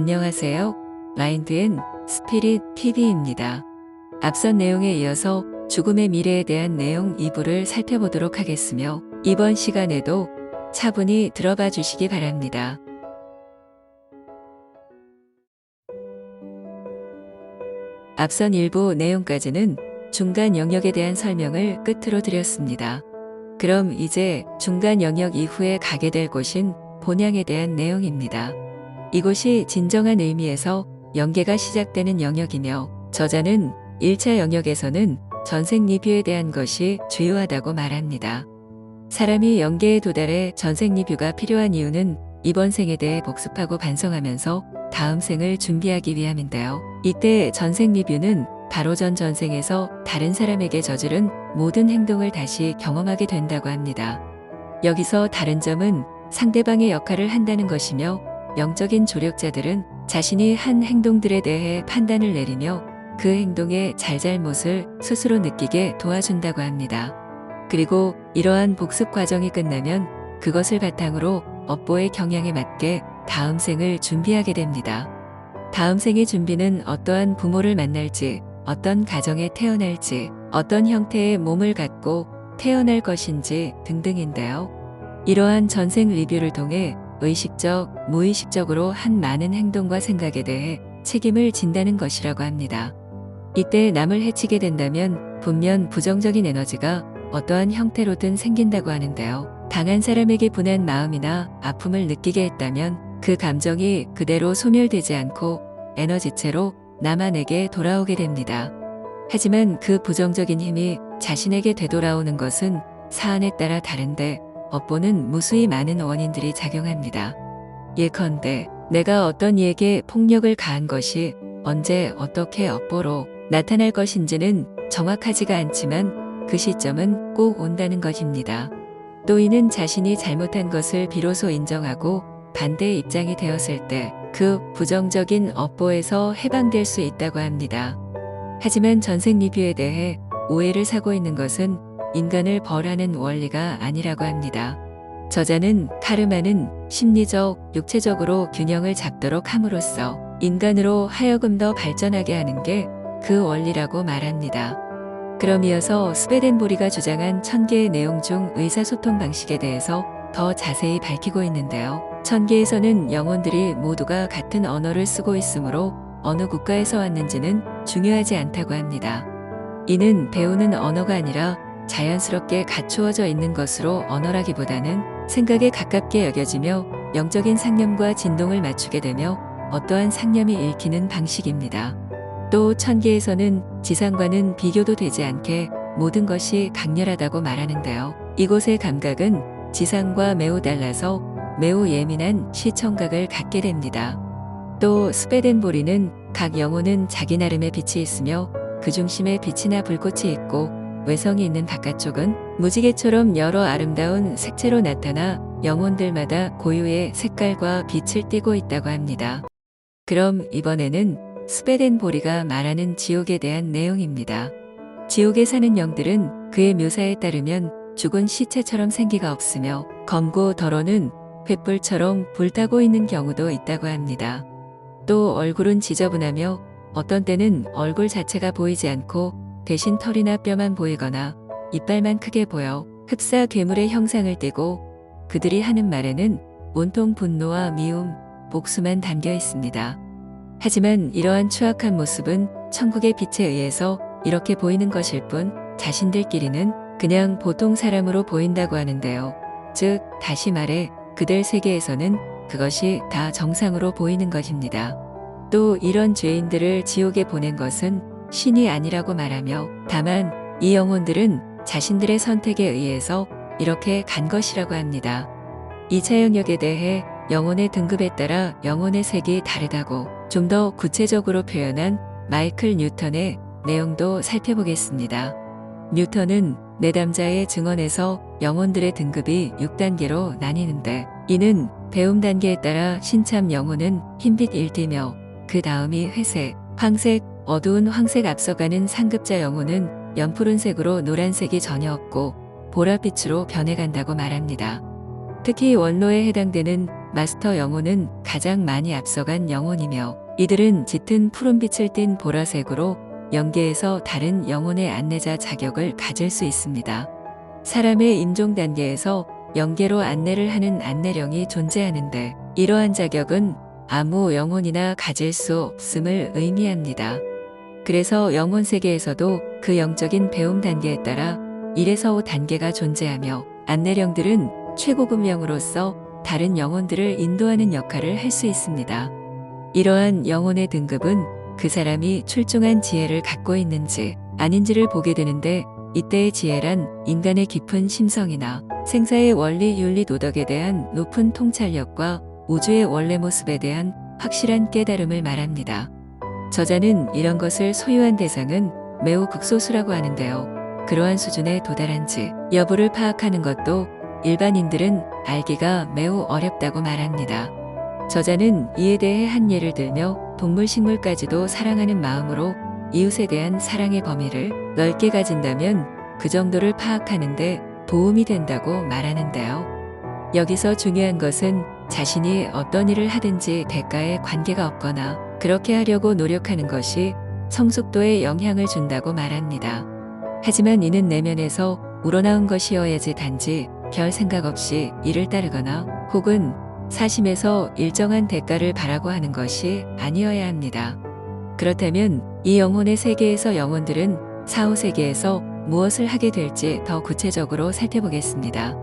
안녕하세요. 마인드 앤 스피릿 TV입니다. 앞선 내용에 이어서 죽음의 미래에 대한 내용 2부를 살펴보도록 하겠으며 이번 시간에도 차분히 들어봐 주시기 바랍니다. 앞선 일부 내용까지는 중간 영역에 대한 설명을 끝으로 드렸습니다. 그럼 이제 중간 영역 이후에 가게 될 곳인 본향에 대한 내용입니다. 이곳이 진정한 의미에서 영계가 시작되는 영역이며 저자는 1차 영역에서는 전생 리뷰에 대한 것이 주요하다고 말합니다. 사람이 영계에 도달해 전생 리뷰가 필요한 이유는 이번 생에 대해 복습하고 반성하면서 다음 생을 준비하기 위함인데요. 이때 전생 리뷰는 바로 전 전생에서 다른 사람에게 저지른 모든 행동을 다시 경험하게 된다고 합니다. 여기서 다른 점은 상대방의 역할을 한다는 것이며 영적인 조력자들은 자신이 한 행동들에 대해 판단을 내리며 그 행동의 잘잘못을 스스로 느끼게 도와준다고 합니다. 그리고 이러한 복습 과정이 끝나면 그것을 바탕으로 업보의 경향에 맞게 다음 생을 준비하게 됩니다. 다음 생의 준비는 어떠한 부모를 만날지, 어떤 가정에 태어날지, 어떤 형태의 몸을 갖고 태어날 것인지 등등인데요. 이러한 전생 리뷰를 통해 의식적, 무의식적으로 한 많은 행동과 생각에 대해 책임을 진다는 것이라고 합니다. 이때 남을 해치게 된다면 분명 부정적인 에너지가 어떠한 형태로든 생긴다고 하는데요. 당한 사람에게 분한 마음이나 아픔을 느끼게 했다면 그 감정이 그대로 소멸되지 않고 에너지체로 남한에게 돌아오게 됩니다. 하지만 그 부정적인 힘이 자신에게 되돌아오는 것은 사안에 따라 다른데 업보는 무수히 많은 원인들이 작용합니다. 예컨대 내가 어떤 이에게 폭력을 가한 것이 언제 어떻게 업보로 나타날 것인지는 정확하지가 않지만 그 시점은 꼭 온다는 것입니다. 또 이는 자신이 잘못한 것을 비로소 인정하고 반대의 입장이 되었을 때 그 부정적인 업보에서 해방될 수 있다고 합니다. 하지만 전생 리뷰에 대해 오해를 사고 있는 것은 인간을 벌하는 원리가 아니라고 합니다. 저자는 카르마는 심리적, 육체적으로 균형을 잡도록 함으로써 인간으로 하여금 더 발전하게 하는 게 그 원리라고 말합니다. 그럼 이어서 스웨덴보리가 주장한 1000개의 내용 중 의사소통 방식에 대해서 더 자세히 밝히고 있는데요. 1000개에서는 영혼들이 모두가 같은 언어를 쓰고 있으므로 어느 국가에서 왔는지는 중요하지 않다고 합니다. 이는 배우는 언어가 아니라 자연스럽게 갖추어져 있는 것으로 언어라기보다는 생각에 가깝게 여겨지며 영적인 상념과 진동을 맞추게 되며 어떠한 상념이 읽히는 방식입니다. 또 1000개에서는 지상과는 비교도 되지 않게 모든 것이 강렬하다고 말하는데요. 이곳의 감각은 지상과 매우 달라서 매우 예민한 시청각을 갖게 됩니다. 또 스웨덴보리는 각 영혼은 자기 나름의 빛이 있으며 그 중심에 빛이나 불꽃이 있고 외성이 있는 바깥쪽은 무지개처럼 여러 아름다운 색채로 나타나 영혼들마다 고유의 색깔과 빛을 띠고 있다고 합니다. 그럼 이번에는 스웨덴보리가 말하는 지옥에 대한 내용입니다. 지옥에 사는 영들은 그의 묘사에 따르면 죽은 시체처럼 생기가 없으며 검고 더러는 횃불처럼 불타고 있는 경우도 있다고 합니다. 또 얼굴은 지저분하며 어떤 때는 얼굴 자체가 보이지 않고 대신 털이나 뼈만 보이거나 이빨만 크게 보여 흡사 괴물의 형상을 띠고 그들이 하는 말에는 온통 분노와 미움, 복수만 담겨 있습니다. 하지만 이러한 추악한 모습은 천국의 빛에 의해서 이렇게 보이는 것일 뿐 자신들끼리는 그냥 보통 사람으로 보인다고 하는데요. 즉 다시 말해 그들 세계에서는 그것이 다 정상으로 보이는 것입니다. 또 이런 죄인들을 지옥에 보낸 것은 신이 아니라고 말하며 다만 이 영혼들은 자신들의 선택에 의해서 이렇게 간 것이라고 합니다. 2차 영역에 대해 영혼의 등급에 따라 영혼의 색이 다르다고 좀 더 구체적으로 표현한 마이클 뉴턴의 내용도 살펴보겠습니다. 뉴턴은 내담자의 증언에서 영혼들의 등급이 6단계로 나뉘는데 이는 배움 단계에 따라 신참 영혼은 흰빛 1D며 그 다음이 회색, 황색, 어두운 황색 앞서가는 상급자 영혼은 연푸른색으로 노란색이 전혀 없고 보랏빛으로 변해간다고 말합니다. 특히 원로에 해당되는 마스터 영혼은 가장 많이 앞서간 영혼이며 이들은 짙은 푸른빛을 띤 보라색으로 영계에서 다른 영혼의 안내자 자격을 가질 수 있습니다. 사람의 인종 단계에서 영계로 안내를 하는 안내령이 존재하는데 이러한 자격은 아무 영혼이나 가질 수 없음을 의미합니다. 그래서 영혼 세계에서도 그 영적인 배움 단계에 따라 1에서 5단계가 존재하며 안내령들은 최고급 영으로서 다른 영혼들을 인도하는 역할을 할 수 있습니다. 이러한 영혼의 등급은 그 사람이 출중한 지혜를 갖고 있는지 아닌지를 보게 되는데 이때의 지혜란 인간의 깊은 심성이나 생사의 원리 윤리 도덕에 대한 높은 통찰력과 우주의 원래 모습에 대한 확실한 깨달음을 말합니다. 저자는 이런 것을 소유한 대상은 매우 극소수라고 하는데요. 그러한 수준에 도달한지 여부를 파악하는 것도 일반인들은 알기가 매우 어렵다고 말합니다. 저자는 이에 대해 한 예를 들며 동물 식물까지도 사랑하는 마음으로 이웃에 대한 사랑의 범위를 넓게 가진다면 그 정도를 파악하는데 도움이 된다고 말하는데요. 여기서 중요한 것은 자신이 어떤 일을 하든지 대가에 관계가 없거나 그렇게 하려고 노력하는 것이 성숙도에 영향을 준다고 말합니다. 하지만 이는 내면에서 우러나온 것이어야지 단지 별 생각 없이 이를 따르거나 혹은 사심에서 일정한 대가를 바라고 하는 것이 아니어야 합니다. 그렇다면 이 영혼의 세계에서 영혼들은 사후세계에서 무엇을 하게 될지 더 구체적으로 살펴보겠습니다.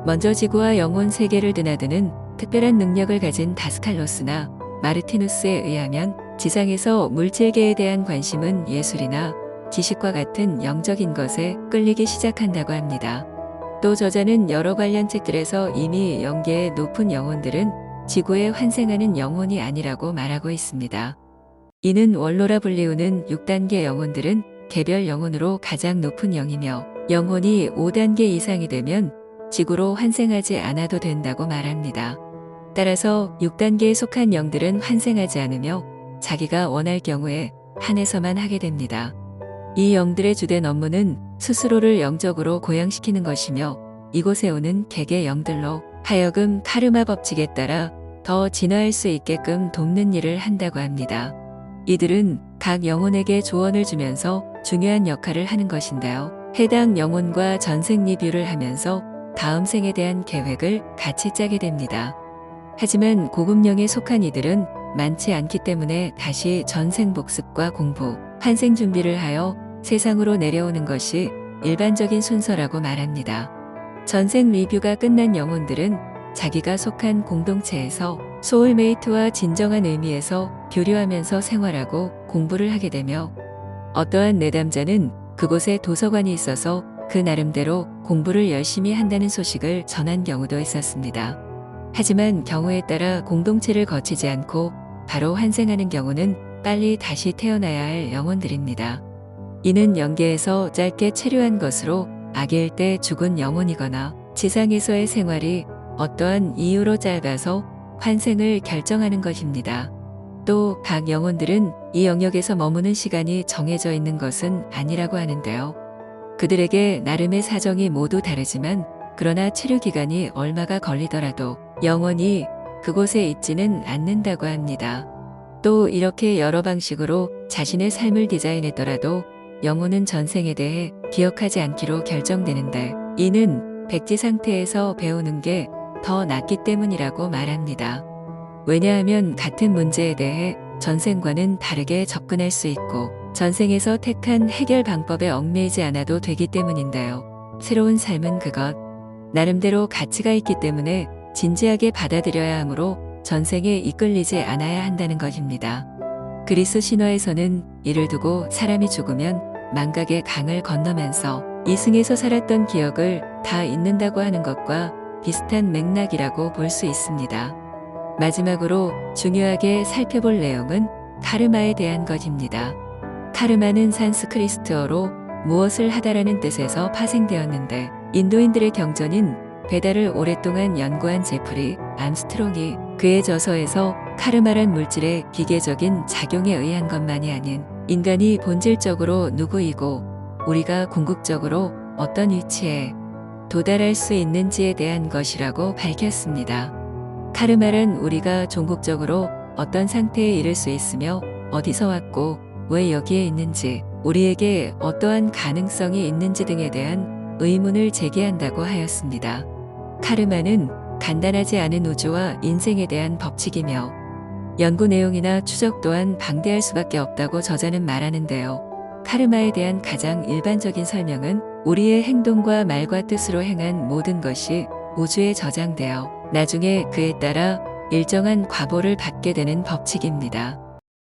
먼저 지구와 영혼 세계를 드나드는 특별한 능력을 가진 다스칼로스나 마르티누스에 의하면 지상에서 물질계에 대한 관심은 예술이나 지식과 같은 영적인 것에 끌리기 시작한다고 합니다. 또 저자는 여러 관련 책들에서 이미 영계의 높은 영혼들은 지구에 환생하는 영혼이 아니라고 말하고 있습니다. 이는 원로라 불리우는 6단계 영혼들은 개별 영혼으로 가장 높은 영이며 영혼이 5단계 이상이 되면 지구로 환생하지 않아도 된다고 말합니다. 따라서 6단계에 속한 영들은 환생하지 않으며 자기가 원할 경우에 한에서만 하게 됩니다. 이 영들의 주된 업무는 스스로를 영적으로 고양시키는 것이며 이곳에 오는 개개 영들로 하여금 카르마 법칙에 따라 더 진화할 수 있게끔 돕는 일을 한다고 합니다. 이들은 각 영혼에게 조언을 주면서 중요한 역할을 하는 것인데요. 해당 영혼과 전생 리뷰를 하면서 다음 생에 대한 계획을 같이 짜게 됩니다. 하지만 고급령에 속한 이들은 많지 않기 때문에 다시 전생 복습과 공부, 환생 준비를 하여 세상으로 내려오는 것이 일반적인 순서라고 말합니다. 전생 리뷰가 끝난 영혼들은 자기가 속한 공동체에서 소울메이트와 진정한 의미에서 교류하면서 생활하고 공부를 하게 되며 어떠한 내담자는 그곳에 도서관이 있어서 그 나름대로 공부를 열심히 한다는 소식을 전한 경우도 있었습니다. 하지만 경우에 따라 공동체를 거치지 않고 바로 환생하는 경우는 빨리 다시 태어나야 할 영혼들입니다. 이는 영계에서 짧게 체류한 것으로 아기일 때 죽은 영혼이거나 지상에서의 생활이 어떠한 이유로 짧아서 환생을 결정하는 것입니다. 또 각 영혼들은 이 영역에서 머무는 시간이 정해져 있는 것은 아니라고 하는데요. 그들에게 나름의 사정이 모두 다르지만 그러나 체류 기간이 얼마가 걸리더라도 영원히 그곳에 있지는 않는다고 합니다. 또 이렇게 여러 방식으로 자신의 삶을 디자인했더라도 영혼은 전생에 대해 기억하지 않기로 결정되는데 이는 백지 상태에서 배우는 게 더 낫기 때문이라고 말합니다. 왜냐하면 같은 문제에 대해 전생과는 다르게 접근할 수 있고 전생에서 택한 해결 방법에 얽매이지 않아도 되기 때문인데요. 새로운 삶은 그것 나름대로 가치가 있기 때문에 진지하게 받아들여야 하므로 전생에 이끌리지 않아야 한다는 것입니다. 그리스 신화에서는 이를 두고 사람이 죽으면 망각의 강을 건너면서 이승에서 살았던 기억을 다 잊는다고 하는 것과 비슷한 맥락이라고 볼 수 있습니다. 마지막으로 중요하게 살펴볼 내용은 카르마에 대한 것입니다. 카르마는 산스크리트어로 무엇을 하다라는 뜻에서 파생되었는데 인도인들의 경전인 베다를 오랫동안 연구한 제프리 암스트롱이 그의 저서에서 카르마란 물질의 기계적인 작용에 의한 것만이 아닌 인간이 본질적으로 누구이고 우리가 궁극적으로 어떤 위치에 도달할 수 있는지에 대한 것이라고 밝혔습니다. 카르마란 우리가 종국적으로 어떤 상태에 이를 수 있으며 어디서 왔고 왜 여기에 있는지, 우리에게 어떠한 가능성이 있는지 등에 대한 의문을 제기한다고 하였습니다. 카르마는 간단하지 않은 우주와 인생에 대한 법칙이며 연구 내용이나 추적 또한 방대할 수밖에 없다고 저자는 말하는데요. 카르마에 대한 가장 일반적인 설명은 우리의 행동과 말과 뜻으로 행한 모든 것이 우주에 저장되어 나중에 그에 따라 일정한 과보를 받게 되는 법칙입니다.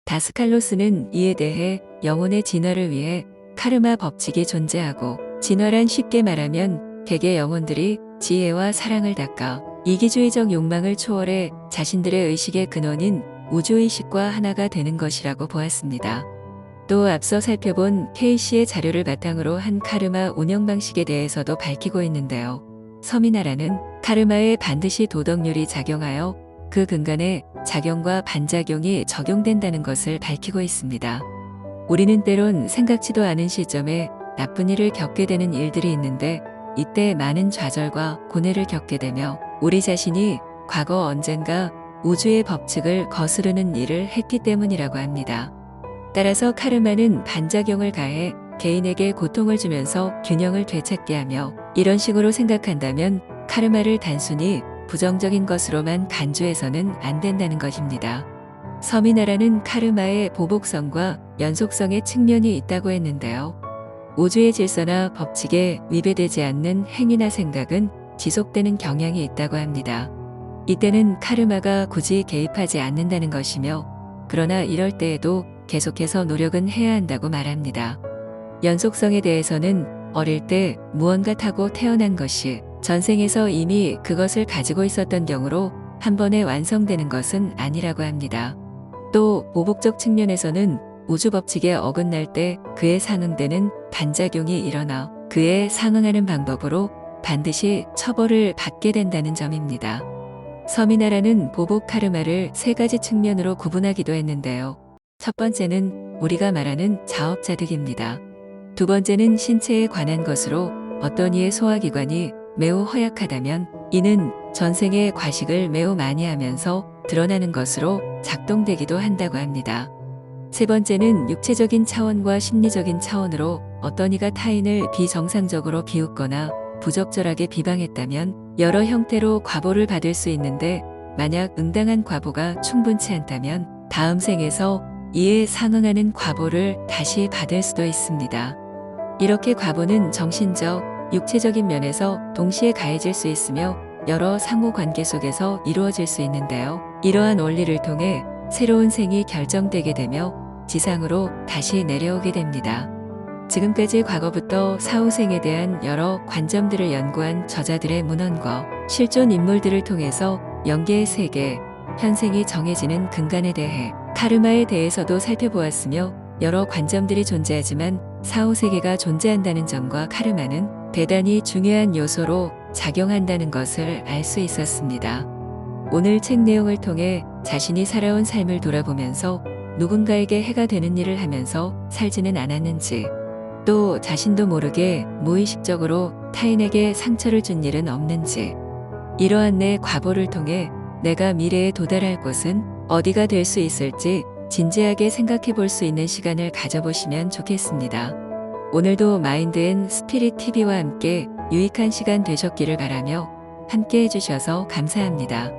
다스칼로스는 이에 대해 영혼의 진화를 위해 카르마 법칙이 존재하고, 진화란 쉽게 말하면 개개 영혼들이 지혜와 사랑을 닦아 이기주의적 욕망을 초월해 자신들의 의식의 근원인 우주의식과 하나가 되는 것이라고 보았습니다. 또 앞서 살펴본 K씨의 자료를 바탕으로 한 카르마 운영 방식에 대해서도 밝히고 있는데요. 서미나라는 카르마에 반드시 도덕률이 작용하여 그 근간에 작용과 반작용이 적용된다는 것을 밝히고 있습니다. 우리는 때론 생각지도 않은 시점에 나쁜 일을 겪게 되는 일들이 있는데, 이때 많은 좌절과 고뇌를 겪게 되며 우리 자신이 과거 언젠가 우주의 법칙을 거스르는 일을 했기 때문이라고 합니다. 따라서 카르마는 반작용을 가해 개인에게 고통을 주면서 균형을 되찾게 하며, 이런 식으로 생각한다면 카르마를 단순히 부정적인 것으로만 간주해서는 안 된다는 것입니다. 서미나라는 카르마의 보복성과 연속성의 측면이 있다고 했는데요. 우주의 질서나 법칙에 위배되지 않는 행위나 생각은 지속되는 경향이 있다고 합니다. 이때는 카르마가 굳이 개입하지 않는다는 것이며, 그러나 이럴 때에도 계속해서 노력은 해야 한다고 말합니다. 연속성에 대해서는 어릴 때 무언가 타고 태어난 것이 전생에서 이미 그것을 가지고 있었던 경우로 한 번에 완성되는 것은 아니라고 합니다. 또 보복적 측면에서는 우주 법칙에 어긋날 때 그에 상응되는 반작용이 일어나 그에 상응하는 방법으로 반드시 처벌을 받게 된다는 점입니다. 서미나라는 보복 카르마를 세 가지 측면으로 구분하기도 했는데요. 첫 번째는 우리가 말하는 자업자득입니다. 두 번째는 신체에 관한 것으로 어떤 이의 소화기관이 매우 허약하다면 이는 전생의 과식을 매우 많이 하면서 드러나는 것으로 작동되기도 한다고 합니다. 세 번째는 육체적인 차원과 심리적인 차원으로 어떤 이가 타인을 비정상적으로 비웃거나 부적절하게 비방했다면 여러 형태로 과보를 받을 수 있는데, 만약 응당한 과보가 충분치 않다면 다음 생에서 이에 상응하는 과보를 다시 받을 수도 있습니다. 이렇게 과보는 정신적, 육체적인 면에서 동시에 가해질 수 있으며 여러 상호관계 속에서 이루어질 수 있는데요. 이러한 원리를 통해 새로운 생이 결정되게 되며 지상으로 다시 내려오게 됩니다. 지금까지 과거부터 사후생에 대한 여러 관점들을 연구한 저자들의 문헌과 실존 인물들을 통해서 영계의 세계, 현생이 정해지는 근간에 대해 카르마에 대해서도 살펴보았으며, 여러 관점들이 존재하지만 사후세계가 존재한다는 점과 카르마는 대단히 중요한 요소로 작용한다는 것을 알 수 있었습니다. 오늘 책 내용을 통해 자신이 살아온 삶을 돌아보면서 누군가에게 해가 되는 일을 하면서 살지는 않았는지, 또 자신도 모르게 무의식적으로 타인에게 상처를 준 일은 없는지, 이러한 내 과보를 통해 내가 미래에 도달할 곳은 어디가 될 수 있을지 진지하게 생각해 볼 수 있는 시간을 가져보시면 좋겠습니다. 오늘도 마인드 앤 스피릿 TV와 함께 유익한 시간 되셨기를 바라며 함께 해주셔서 감사합니다.